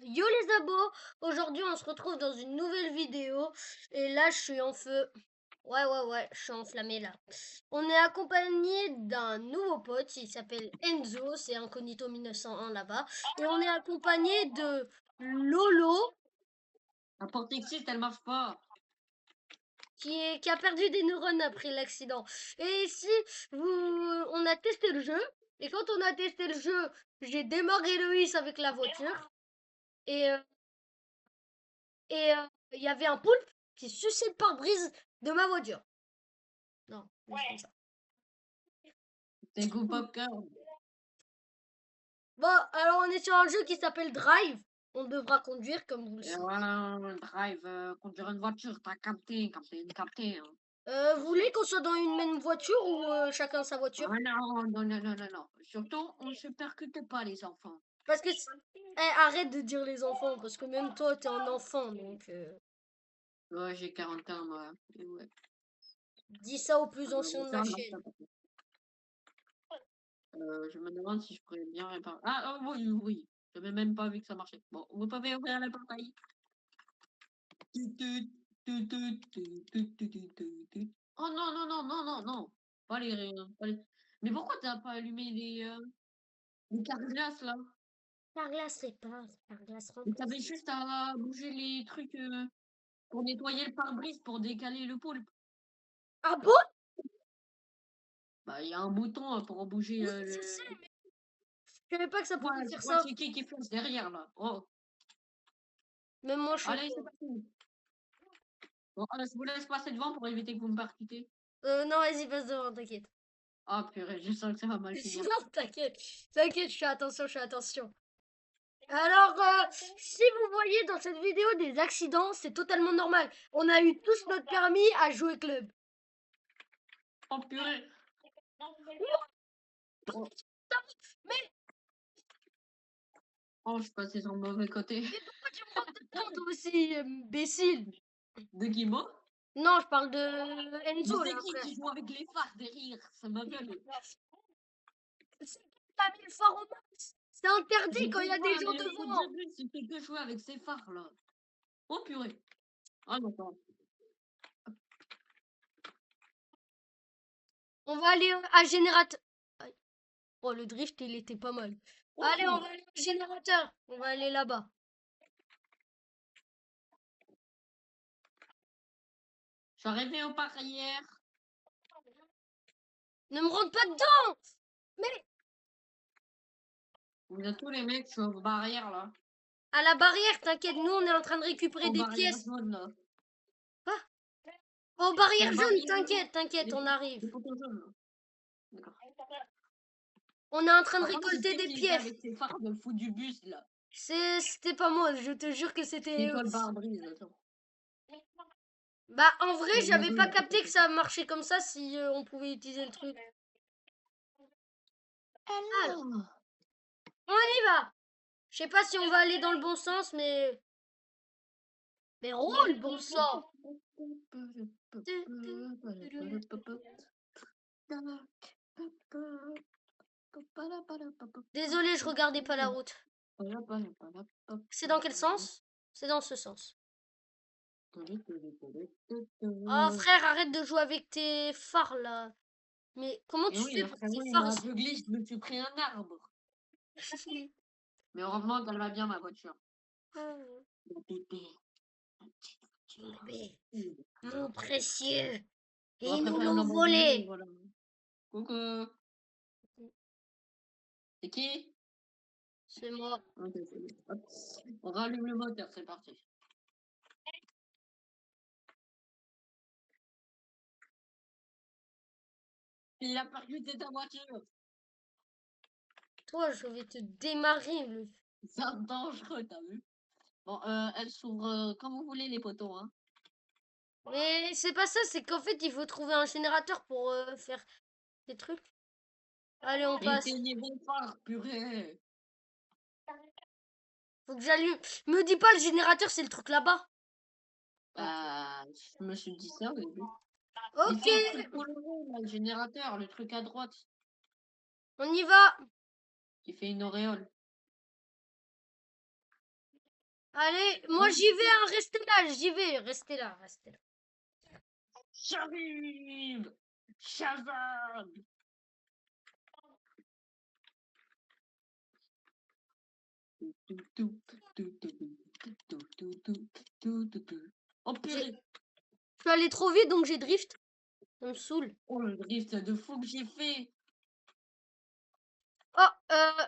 Yo les abos, aujourd'hui on se retrouve dans une nouvelle vidéo et là je suis en feu. Ouais, je suis enflammé là. On est accompagné d'un nouveau pote, il s'appelle Enzo, c'est Incognito 1901 là-bas. Et on est accompagné de Lolo La porte existe, elle marche pas. qui a perdu des neurones après l'accident. Et ici, on a testé le jeu. Et quand on a testé le jeu, j'ai démarré Loïs avec la voiture. Et il y avait un poulpe qui suçait le pare-brise de ma voiture. Non, juste comme ça. C'est goût popcorn. Bon, alors on est sur un jeu qui s'appelle Drive. On devra conduire comme vous le Et savez. voilà, drive, conduire une voiture, t'as capté. Hein. Vous voulez qu'on soit dans une même voiture ou chacun sa voiture? Ah non. Surtout, on se percute pas, les enfants. Parce que... arrête de dire les enfants, parce que même toi, t'es un enfant, donc... Ouais, j'ai 40 ans, moi. Et ouais. dis ça aux plus anciens de Ça la marche chaîne. pas, par contre. Je me demande si je pourrais bien réparer. Ah, oh, oui. J'avais même pas vu que ça marchait. Bon, vous pouvez ouvrir la portail. Oh non. Pas pas les... Mais pourquoi t'as pas allumé les carglass là? Carglass répare, Carglass Mais remplace. t'avais juste à bouger les trucs pour nettoyer le pare-brise pour décaler le poulpe. Ah bon? Bah, il y a un bouton pour bouger Oui, je sais, mais je savais pas que ça pouvait faire Moi, ça. c'est qui fonce derrière là? Oh, Même moi, je suis allez, c'est con. parti. Bon, je vous laisse passer devant pour éviter que vous me percutez. Non, vas-y, passe devant, t'inquiète. Ah, purée, je sens que ça va mal finir. Non, t'inquiète, je fais attention. Alors, si vous voyez dans cette vidéo des accidents, c'est totalement normal. On a eu tous notre permis à jouer club. Oh, purée. Oh, Mais, oh, je suis passé sur le mauvais côté. mais pourquoi tu me prends dedans, toi aussi, imbécile? De Guimau? Non, je parle de Mais Enzo, c'est là, qui frère. joue avec les phares derrière? Ça m'appelle. C'est qui qui a mis le phare au max? C'est Je interdit quand il y sais a des pas, gens mais le truc de devant. plus, il fait que jouer avec ses phares là. Oh, purée. Ah, non, pas. On va aller à générateur. Oh, le drift, il était pas mal. Allez, on Oh, va aller au générateur. On va aller là-bas. je suis arrivé au barrière. Ne me rentre pas dedans! Mais Vous êtes tous les mecs sur le barrière là. à la barrière, t'inquiète, nous, on est en train de récupérer Au des barrière pièces. jaune là. Ah, oh, Au barrière jaune, barrière jaune. t'inquiète, on arrive. Les poteaux jaunes là. D'accord. On est en train de Par contre, c'est récolter qui des qui était pièces. avec ses phares de fou du bus là? C'était pas moi, je te jure que c'était C'est eux. toi le pare-brise, attends. Bah, en vrai, Bon, j'avais oui, pas là, capté que ça marchait comme ça si on pouvait utiliser le truc. Alors, Hello. on y va. Je sais pas si on va aller dans le bon sens, mais... Mais roule, bon sang. Désolé, je regardais pas la route. C'est dans quel sens? C'est dans ce sens. Oh frère, arrête de jouer avec tes phares là. Mais comment Et tu oui, fais le pour que tes frérot, il phares m'a ils aveuglé, je me suis pris un arbre. soient... Mais heureusement qu'elle va bien, ma voiture. Oh, La pépé. bébé, mon précieux. Et On va ils nous préférer me l'ont l'abandonner, volé. voilà. Coucou. C'est qui? C'est moi. Ok, c'est bon. Hop. On rallume le moteur, c'est parti. Il a percuté ta voiture. Toi, je vais te démarrer le... C'est dangereux, t'as vu? Bon, elle s'ouvre comme vous voulez, les poteaux, hein. Mais c'est pas ça, c'est qu'en fait, il faut trouver un générateur pour faire des trucs. Allez, on passe. Éteignez vos phares, purée. Faut que j'allume. Me dis pas le générateur, c'est le truc là-bas. Ok. Bah, je me suis dit ça au début. Mais Ok, c'est le truc coloré, là, le générateur, le truc à droite, on y va. qui fait une auréole. Allez, moi j'y vais, hein, restez là, j'y vais, restez là, restez là. J'arrive! Shazam! Oh purée! Je suis allé trop vite, donc j'ai drift. Ça me saoule. Oh le drift de fou que j'ai fait! Oh,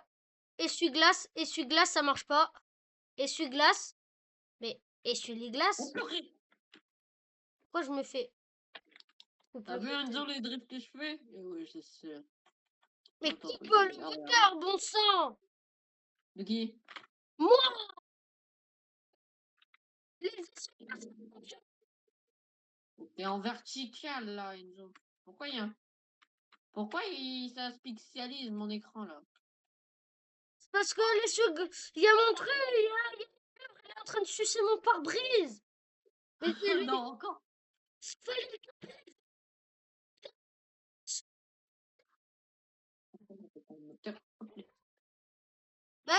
essuie-glace, essuie-glace, ça marche pas. Essuie-glace. Mais essuie les Oh glaces. purée! Pourquoi je me fais T'as vu Enzo les drifts que je fais? Eh oui, c'est sûr. Mais Attends, qui peut le regarde. moteur, bon sang? De qui? Moi, les essuie-glaces. T'es en vertical là, Enzo. Pourquoi ça se pixelise mon écran là? C'est parce que il y a mon truc, il est en train de sucer mon pare-brise. Mais c'est lui. Non, encore. Fallait- Bah,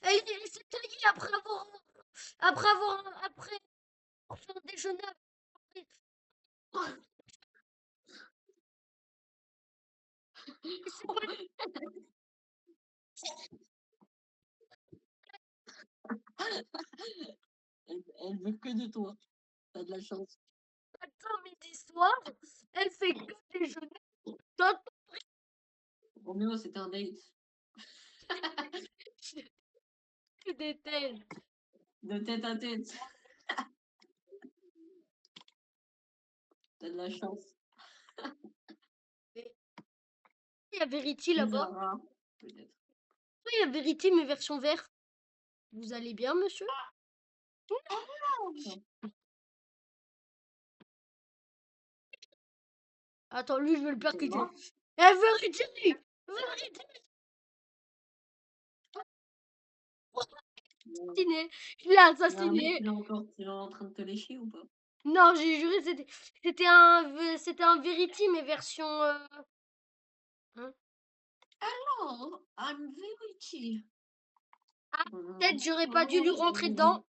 elle s'est taillée après faire un déjeuner. C'est pas Elle veut que de toi. T'as de la chance. matin, midi, soir. Elle fait que déjeuner. Toi, Roméo, c'était un date. que des tels. De tête à tête. T'as de la chance. Il y a Verity Plus là-bas. rare, peut-être. Oui, il y a Verity, mais version vert. Vous allez bien, monsieur? Attends, lui, je vais le percuter. Mort. Eh, Verity! Verity! Assassiné. Je l'ai Il y a un mec assassiné. qui est en train de te lécher ou pas? Non, j'ai juré, c'était un Verity, mais version. Hein? Oh, I'm very chill. Ah, peut-être j'aurais pas dû lui rentrer dedans.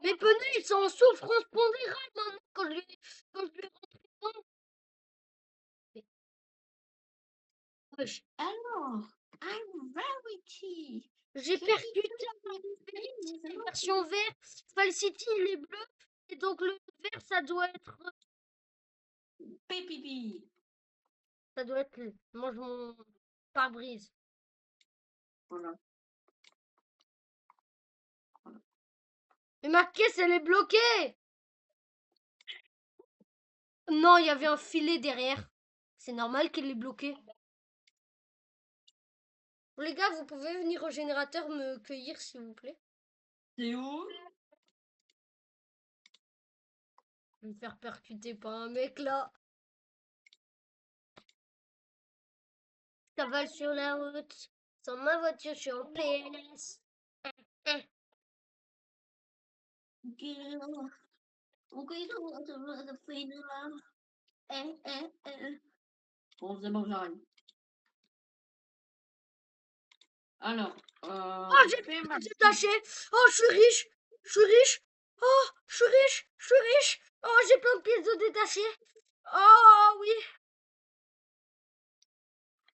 Mes pneus, ils sont en souffrance pondérale maintenant quand je lui ai rentré dedans. Mais, wesh, Alors, I'm very chill. j'ai percuté un Verity version vert. Falsity, il est bleu. Et donc le vert, ça doit être. Pipi. Ça doit être. Mange mon pare-brise. Voilà. Mais ma caisse, elle est bloquée! Non, il y avait un filet derrière. C'est normal qu'elle est bloquée. Les gars, vous pouvez venir au générateur me cueillir, s'il vous plaît? C'est où? Je vais me faire percuter par un mec là. Je cavale sur la route. Sans ma voiture, je suis en PLS. Bon, c'est bon, j'arrive. Alors, Oh, j'ai détaché. Oh, je suis riche. Je suis riche. Oh, je suis riche. Je suis riche. Oh, j'ai plein de pièces de détachées. Oh, oui.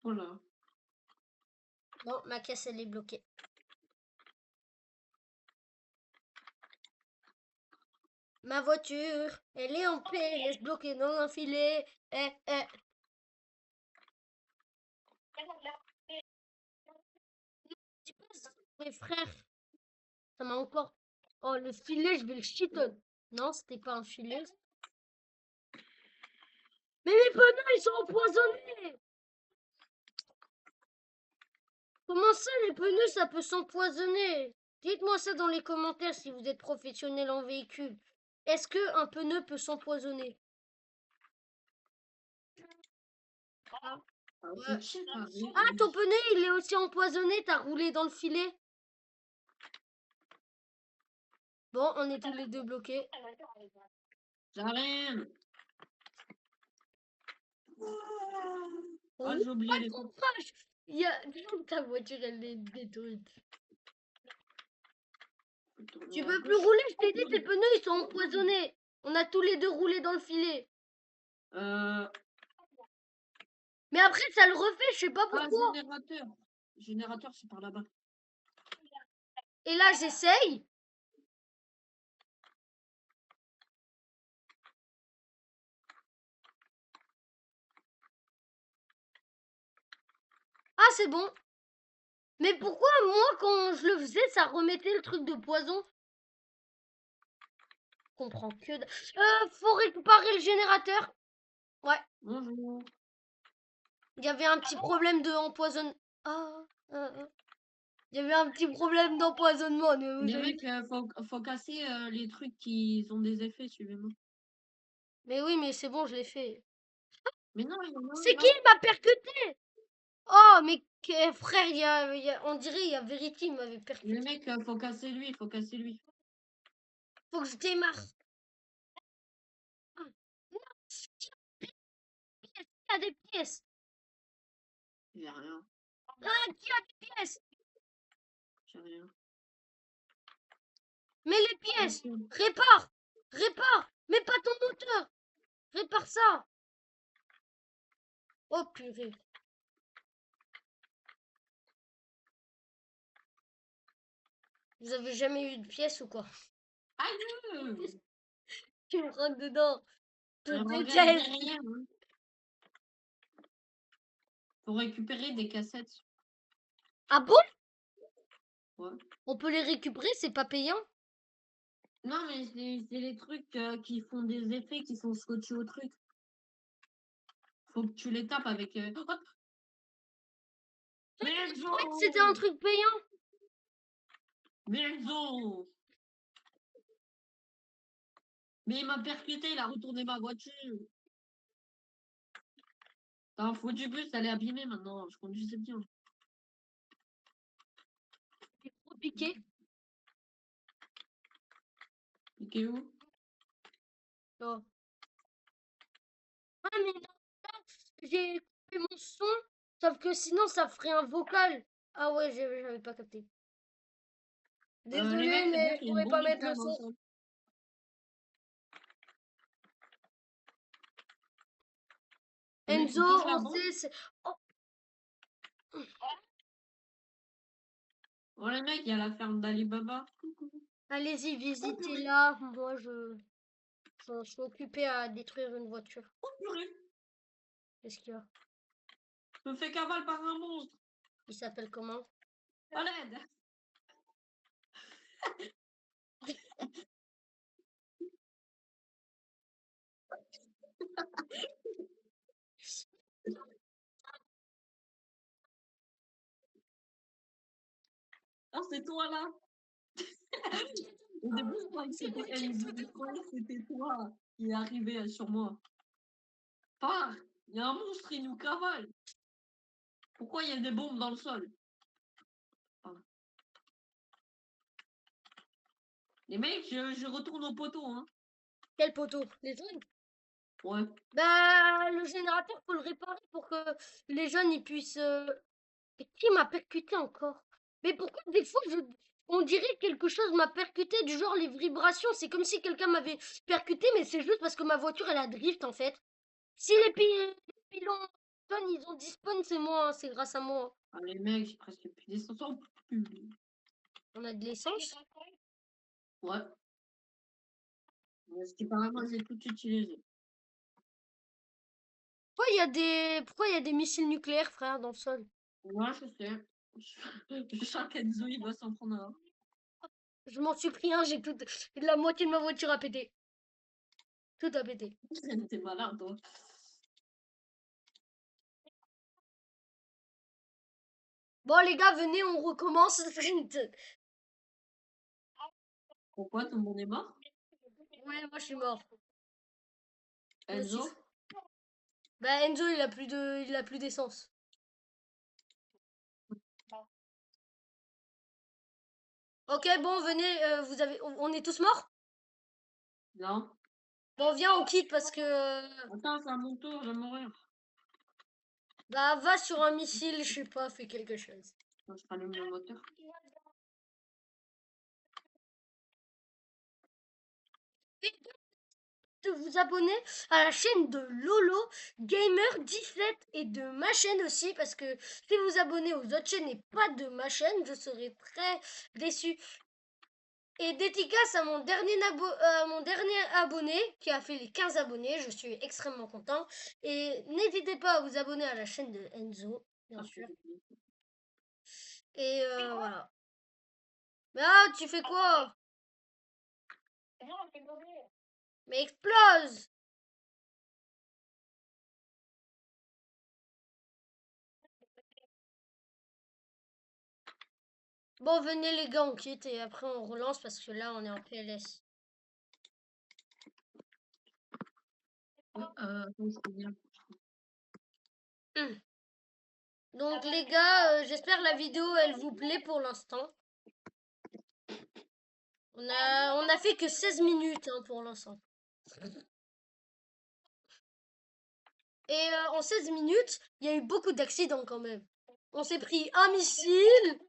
Voilà. Bon, ma caisse, elle est bloquée. Ma voiture, elle est en PLS bloquée dans un filet. Dis pas ça, mes frères. Ça m'a encore. Oh, le filet, je vais le chiton. Non, c'était pas un filet. Mais mes pneus, ils sont empoisonnés. Comment ça, les pneus, ça peut s'empoisonner? Dites-moi ça dans les commentaires si vous êtes professionnel en véhicule. Est-ce que un pneu peut s'empoisonner? Ah, ouais. Ah, ton pneu, il est aussi empoisonné, t'as roulé dans le filet. Bon, on est tous les deux bloqués. J'arrive. Oh, Ah, j'ai oublié les ton crash. Il y a... Ta voiture, elle est détruite. Tu peux plus rouler, je t'ai dit, tes pneus, ils sont empoisonnés. On a tous les deux roulé dans le filet. Mais après, ça le refait, je sais pas Ah, pourquoi. générateur. Générateur, c'est par là-bas. Et là, j'essaye. Ah, c'est bon. Mais pourquoi, moi, quand je le faisais, ça remettait le truc de poison? Je comprends que... faut réparer le générateur. Ouais. Bonjour. Il y avait un petit problème de empoisonnement. Il y avait un petit problème d'empoisonnement. Les mecs, faut casser les trucs qui ont des effets, suivez-moi. Mais oui, mais c'est bon, je l'ai fait. Mais non, il y en a un C'est là. qui m'a percuté? Oh, mais frère, on dirait il y a Verity, il m'avait percuté. Les mecs, faut casser lui, faut casser lui. Faut que je démarre. Ah, non, il y a des pièces. J'ai rien, Ah, qui a des pièces? j'ai rien. Mais les pièces. Attention. Répare. Répare. Mais pas ton moteur. Répare ça. Oh purée. Vous avez jamais eu de pièces ou quoi? Aïe! Tu me rentres dedans. Je te Regarde déteste. derrière. Hein. Faut récupérer des cassettes. Ah bon? Ouais. On peut les récupérer, c'est pas payant? Non, mais c'est les trucs qui font des effets qui sont scotchés au truc. Faut que tu les tapes avec. Hop! Mais C'était un truc payant. Enzo! Mais il m'a percuté, il a retourné ma voiture. T'as un foutu bus, elle est abîmée maintenant. Je conduisais bien. C'est trop piqué. Piqué où? Non. Ah mais non, j'ai coupé mon son, sauf que sinon ça ferait un vocal. Ah ouais, j'avais pas capté. Les Désolé, mecs, faites mais gaffe, je il y a une pourrais pas bombe mettre le nucléaire dans le son. sol. Les mecs, Enzo, tu touches la on bombe. sait. Oh, Oh, les mecs, il y a la ferme d'Alibaba. allez-y, visitez-la. Moi, je suis occupée à détruire une voiture. Oh, purée. Qu'est-ce qu'il y a? Je me fais cavale par un monstre. Il s'appelle comment? À l'aide. Ah, c'est toi là. Au début, je croyais que C'est moi c'était qui ai Enzo. tout Je croyais que c'était toi qui est arrivé sur moi. Pars. Il y a un monstre, il nous cavale. Pourquoi il y a des bombes dans le sol? Ah. Les mecs, je retourne au poteau, hein. Quel poteau? Les jeunes? Ouais. Bah, le générateur, faut le réparer pour que les jeunes ils puissent. Et qui m'a percuté encore? Mais pourquoi des fois on dirait que quelque chose m'a percuté du genre les vibrations, c'est comme si quelqu'un m'avait percuté, mais c'est juste parce que ma voiture elle a drift en fait. Si les pilons jeunes ils ont dispawn, c'est moi, hein, c'est grâce à moi. Ah, les mecs, j'ai presque plus d'essence. Oh, putain. On a de l'essence? Ouais. Parce qu'apparemment, j'ai tout utilisé. Pourquoi il y a des missiles nucléaires, frère, dans le sol? Ouais, je sais. Je sens qu'Enzo, il va s'en prendre un. Je m'en suis pris un, la moitié de ma voiture a pété. Tout a pété. T'es malin, toi. Bon les gars, venez, on recommence. Pourquoi tout le monde est mort? Ouais, moi je suis mort. Moi aussi. Enzo? Bah Enzo il a plus d'essence. Ok, bon, venez, on est tous morts? Non. Bon, viens, on quitte parce que, Attends, c'est à mon tour, je vais mourir. bah, va sur un missile, je sais pas, fais quelque chose. Je rallume le moteur. de vous abonner à la chaîne de Lolo Gamer 17 et de ma chaîne aussi parce que si vous abonnez aux autres chaînes et pas de ma chaîne, je serai très déçu. Et dédicace à mon dernier abonné qui a fait les 15 abonnés, je suis extrêmement content. Et n'hésitez pas à vous abonner à la chaîne de Enzo, bien sûr. Et voilà. Mais ah, tu fais quoi? Mais explose! Bon, venez les gars, on quitte et après on relance parce que là on est en PLS. Attends, je reviens. Donc les gars, j'espère la vidéo elle vous plaît pour l'instant. On a fait que 16 minutes hein, pour l'instant. Et en 16 minutes, il y a eu beaucoup d'accidents quand même. On s'est pris un missile,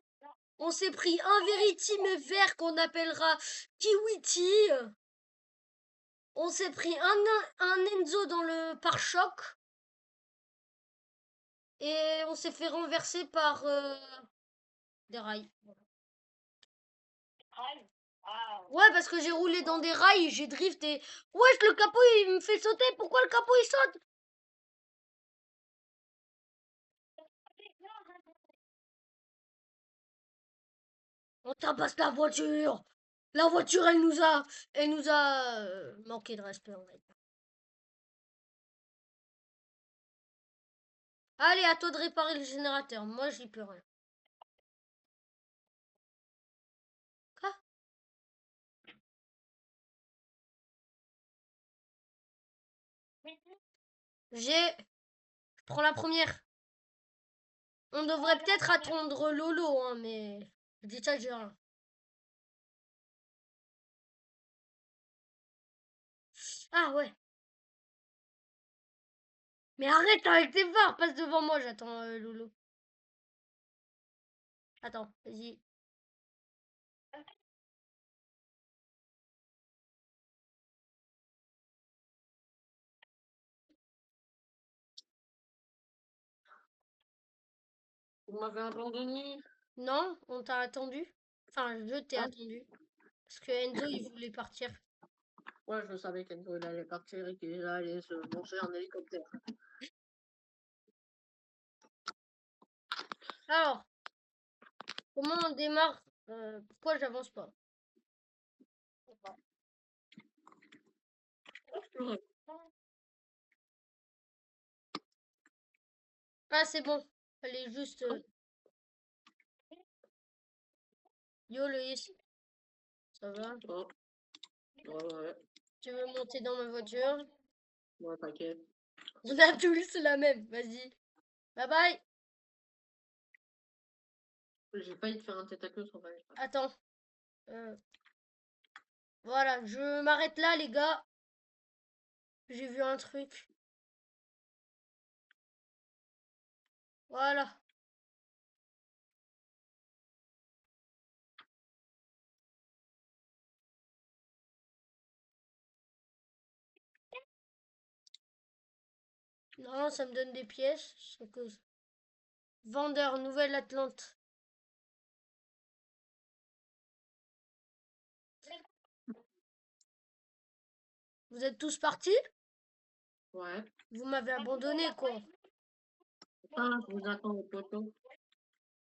on s'est pris un Veritime vert qu'on appellera Kiwiti. On s'est pris un Enzo dans le pare-choc. Et on s'est fait renverser par des rails. Ouais, parce que j'ai roulé dans des rails, j'ai drifté. Wesh, le capot il me fait sauter. Pourquoi le capot il saute? On tabasse la voiture. La voiture, elle nous a manqué de respect, on va dire. Allez, à toi de réparer le générateur. Moi, j'y peux rien. Quoi? Je prends la première. On devrait peut-être attendre Lolo, hein, mais je dis ça, j'ai rien. Ah ouais. Mais arrête avec tes phares, passe devant moi, j'attends Lolo. Attends, vas-y. Vous m'avez abandonné. Non, on t'a attendu. Enfin, je t'ai Hein? attendu. Parce que Enzo, il voulait partir. Ouais, je savais qu'Enzo il allait partir et qu'il allait se manger en hélicoptère. Alors, comment on démarre pourquoi j'avance pas? Ouais. Ah, c'est bon. Fallait juste... Yo, Loïs, ça va? Oh, ouais, ouais. Tu veux monter dans ma voiture? Ouais, t'inquiète. On a tous la même. Vas-y. Bye bye. J'ai failli te faire un tête à queue sans faire exprès. Attends. Euh, voilà, je m'arrête là, les gars. J'ai vu un truc. Voilà. Non, ça me donne des pièces. C'est que... Vendeur, Nouvelle-Atlante. Vous êtes tous partis? Ouais. Vous m'avez abandonné, quoi. Ah, je vous attends au poteau.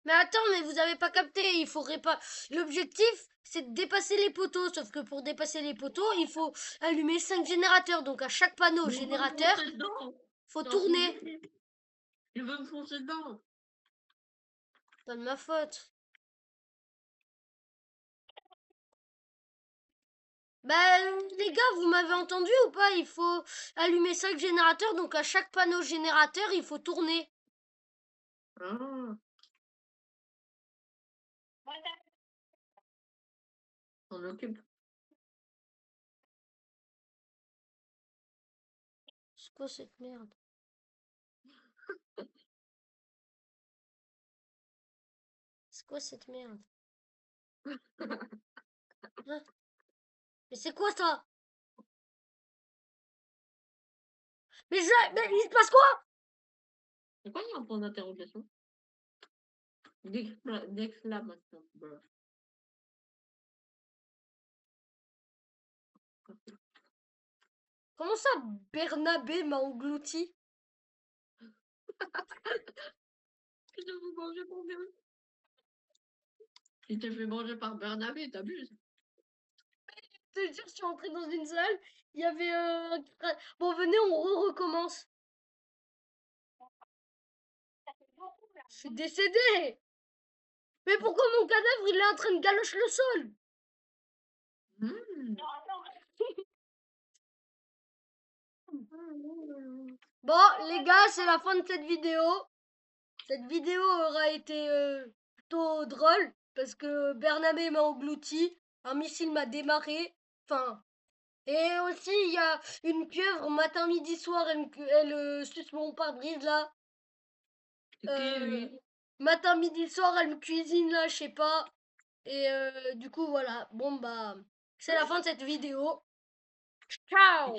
Mais attends, mais vous avez pas capté, il faudrait pas. L'objectif, c'est de dépasser les poteaux. Sauf que pour dépasser les poteaux, il faut allumer 5 générateurs. Donc à chaque panneau Mais il veut me générateur, foncer dedans. faut C'est un fou tourner. de Il veut me foncer dedans. Pas de ma faute. Bah, les gars, vous m'avez entendu ou pas? Il faut allumer 5 générateurs. Donc à chaque panneau générateur, il faut tourner. Ah, on occupe. C'est quoi cette merde? C'est quoi cette merde? Hein? Mais c'est quoi ça? Mais il se passe quoi? C'est quoi il y a un point d'interrogation? D'exclamation. Brr. Comment ça, Bernabé m'a englouti? Tu te fais manger par Bernabé. Il te fait manger par Bernabé, t'abuses. Je te jure, je suis entrée dans une salle, il y avait bon, venez, on recommence. Je suis décédée. Mais pourquoi mon cadavre, il est en train de galocher le sol? Mmh. Bon, les gars, c'est la fin de cette vidéo. Cette vidéo aura été plutôt drôle parce que Bernabé m'a englouti, un missile m'a démarré. Enfin, et aussi il y a une pieuvre matin, midi, soir, elle suce mon pare-brise là. Ok, oui. Matin, midi, soir, elle me cuisine là, je sais pas. Et du coup, voilà. Bon, bah, c'est la fin de cette vidéo. Ciao!